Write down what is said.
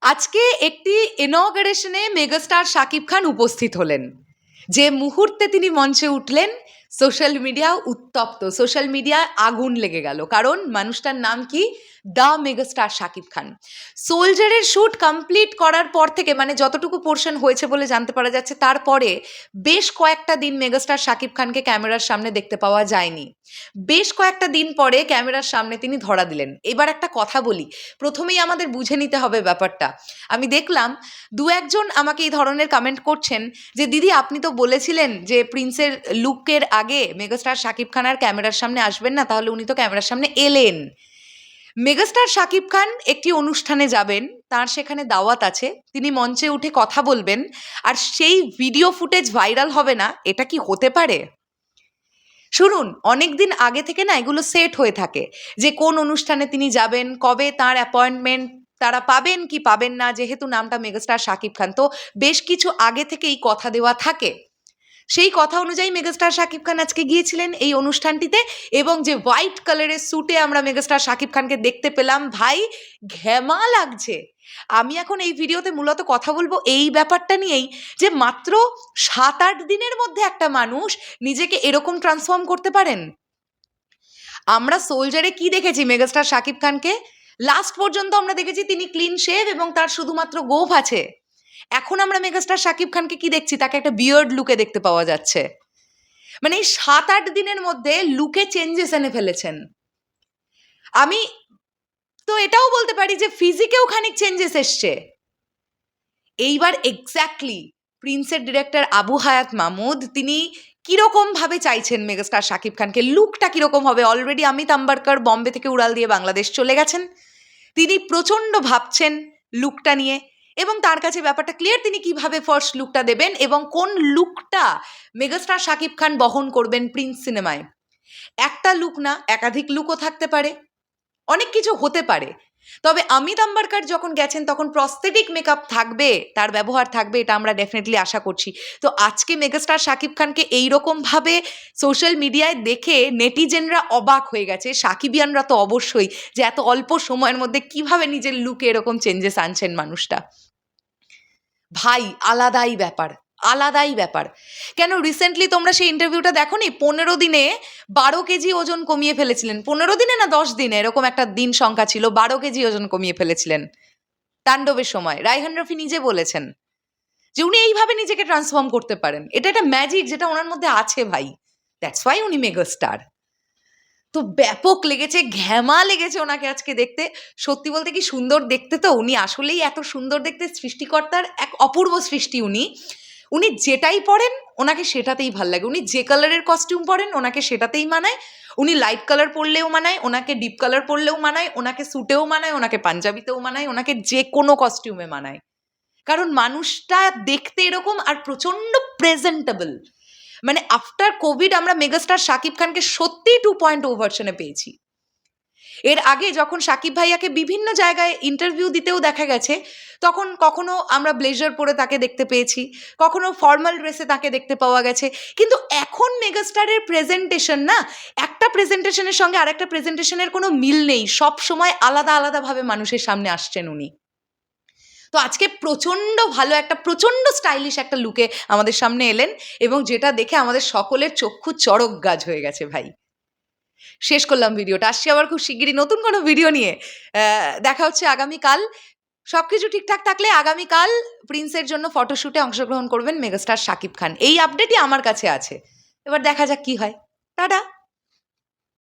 আজকে একটি ইনঅগারেশনে মেগাস্টার শাকিব খান উপস্থিত হলেন। যে মুহূর্তে তিনি মঞ্চে উঠলেন, সোশ্যাল মিডিয়া উত্তপ্ত, সোশ্যাল মিডিয়ায় আগুন লেগে গেল। কারণ মানুষটার নাম কি? The megastar Shakib Khan. সোলজারের শ্যুট কমপ্লিট করার পর থেকে, মানে যতটুকু পোর্শন হয়েছে বলে জানতে পারা যাচ্ছে, তারপরে বেশ কয়েকটা দিন মেগাস্টার শাকিব খানকে ক্যামেরার সামনে দেখতে পাওয়া যায়নি। বেশ কয়েকটা দিন পরে ক্যামেরার সামনে তিনি ধরা দিলেন। এবার একটা কথা বলি, প্রথমেই আমাদের বুঝে নিতে হবে ব্যাপারটা। আমি দেখলাম দু একজন আমাকে এই ধরনের কমেন্ট করছেন যে দিদি আপনি তো বলেছিলেন যে প্রিন্সের লুকের আগে মেগাস্টার শাকিব খান আর ক্যামেরার সামনে আসবেন না, তাহলে উনি তো ক্যামেরার সামনে এলেন। মেগাস্টার শাকিব খান একটি অনুষ্ঠানে যাবেন, তার সেখানে দাওয়াত আছে, তিনি মঞ্চে উঠে কথা বলবেন, আর সেই ভিডিও ফুটেজ ভাইরাল হবে না, এটা কি হতে পারে? শুনুন, অনেক দিন আগে থেকে না এগুলো সেট হয়ে থাকে যে কোন অনুষ্ঠানে তিনি যাবেন, কবে তার অ্যাপয়েন্টমেন্ট তারা পাবেন কি পাবেন না, যেহেতু নামটা মেগাস্টার শাকিব খান, তো বেশ কিছু আগে থেকেই কথা দেওয়া থাকে। সেই কথা অনুযায়ী মেগাস্টার শাকিব খান আজকে গিয়েছিলেন এই অনুষ্ঠানটিতে, এবং যে হোয়াইট কালারের স্যুটে আমরা মেগাস্টার শাকিব খানকে দেখতে পেলাম, ভাই ঘ্যামা লাগছে। আমি এখন এই ভিডিওতে মূলত কথা বলবো এই ব্যাপারটা নিয়েই, যে মাত্র 7-8 দিনের মধ্যে একটা মানুষ নিজেকে এরকম ট্রান্সফর্ম করতে পারেন। আমরা সোলজারে কি দেখেছি মেগাস্টার শাকিব খানকে? লাস্ট পর্যন্ত আমরা দেখেছি তিনি ক্লিন শেভ এবং তার শুধুমাত্র গোঁফ আছে। এখন আমরা মেগাস্টার শাকিব খানকে কি দেখছি? তাকে একটা বিয়ার্ড লুকে দেখতে পাওয়া যাচ্ছে। মানে এই 7-8 দিনের মধ্যে লুকে চেঞ্জেস এনে ফেলেছেন। আমি তো এটাও বলতে পারি যে ফিজিকেও খানিক চেঞ্জেস এসছে। এইবার এক্স্যাক্টলি প্রিন্সের ডিরেক্টর আবু হায়াত মাহমুদ তিনি কিরকম ভাবে চাইছেন মেগাস্টার শাকিব খানকে, লুকটা কিরকম হবে। অলরেডি অমিত আম্বারকর বম্বে থেকে উড়াল দিয়ে বাংলাদেশ চলে গেছেন, তিনি প্রচণ্ড ভাবছেন লুকটা নিয়ে, এবং তার কাছে ব্যাপারটা ক্লিয়ার তিনি কিভাবে ফার্স্ট লুকটা দেবেন এবং কোন লুকটা মেগাস্টার শাকিব খান বহন করবেন প্রিন্স সিনেমায়। একটা লুক না, একাধিক লুকও থাকতে পারে, অনেক কিছু হতে পারে। তবে অমিত আম্বারকর যখন গেছেন তখন প্রস্থেটিক মেকআপ থাকবে, তার ব্যবহার থাকবে, এটা আমরা ডেফিনেটলি আশা করছি। তো আজকে মেগাস্টার শাকিব খানকে এইরকমভাবে সোশ্যাল মিডিয়ায় দেখে নেটিজেনরা অবাক হয়ে গেছে, সাকিবিয়ানরা তো অবশ্যই, যে এত অল্প সময়ের মধ্যে কিভাবে নিজের লুকে এরকম চেঞ্জেস আনছেন মানুষটা। ভাই আলাদাই ব্যাপার, আলাদাই ব্যাপার। কেন রিসেন্টলি তোমরা সেই ইন্টারভিউটা দেখো নি? 15 দিনে 12 কেজি ওজন কমিয়ে ফেলেছিলেন। 15 দিনে না 10 দিনে, এরকম একটা দিন সংখ্যা ছিল, 12 কেজি ওজন কমিয়ে ফেলেছিলেন তাণ্ডবের সময়। রায়হান রফি নিজে বলেছেন যে উনি এইভাবে নিজেকে ট্রান্সফর্ম করতে পারেন। এটা একটা ম্যাজিক যেটা ওনার মধ্যে আছে ভাই, দ্যাটস ওয়াই উনি মেগাস্টার। তো ব্যাপক লেগেছে, ঘ্যামা লেগেছে ওনাকে আজকে দেখতে। সত্যি বলতে কি সুন্দর দেখতে, তো উনি আসলেই এত সুন্দর দেখতে, সৃষ্টিকর্তার এক অপূর্ব সৃষ্টি উনি। উনি যেটাই পরেন ওনাকে সেটাতেই ভাল লাগে, উনি যে কালারের কস্টিউম পরেন ওনাকে সেটাতেই মানায়, উনি লাইট কালার পরলেও মানায়, ওনাকে ডিপ কালার পরলেও মানায়, ওনাকে স্যুটেও মানায়, ওনাকে পাঞ্জাবিতেও মানায়, ওনাকে যে কোনো কস্টিউমে মানায়। কারণ মানুষটা দেখতে এরকম, আর প্রচণ্ড প্রেজেন্টেবল। মানে আফটার কোভিড আমরা মেগাস্টার শাকিব খানকে সত্যিই 2.0 ভার্সনে পেয়েছি। এর আগে যখন শাকিব ভাইয়াকে বিভিন্ন জায়গায় ইন্টারভিউ দিতেও দেখা গেছে, তখন কখনো আমরা ব্লেজার পরে তাকে দেখতে পেয়েছি, কখনো ফর্মাল ড্রেসে তাকে দেখতে পাওয়া গেছে। কিন্তু এখন মেগাস্টারের প্রেজেন্টেশন না, একটা প্রেজেন্টেশনের সঙ্গে আরেকটা প্রেজেন্টেশনের কোনো মিল নেই, সব সময় আলাদা আলাদাভাবে মানুষের সামনে আসছেন উনি। তো আজকে প্রচণ্ড ভালো একটা, প্রচণ্ড স্টাইলিশ একটা লুকে আমাদের সামনে এলেন, এবং যেটা দেখে আমাদের সকলের চক্ষু চড়ক গাছ হয়ে গেছে ভাই। শেষ করলাম ভিডিওটা, আসছি আবার খুব শিগগিরই নতুন কোনো ভিডিও নিয়ে। দেখা হচ্ছে আগামীকাল। সব কিছু ঠিকঠাক থাকলে আগামীকাল প্রিন্সের জন্য ফটোশ্যুটে অংশগ্রহণ করবেন মেগাস্টার শাকিব খান, এই আপডেটই আমার কাছে আছে। এবার দেখা যাক কি হয়। টাটা।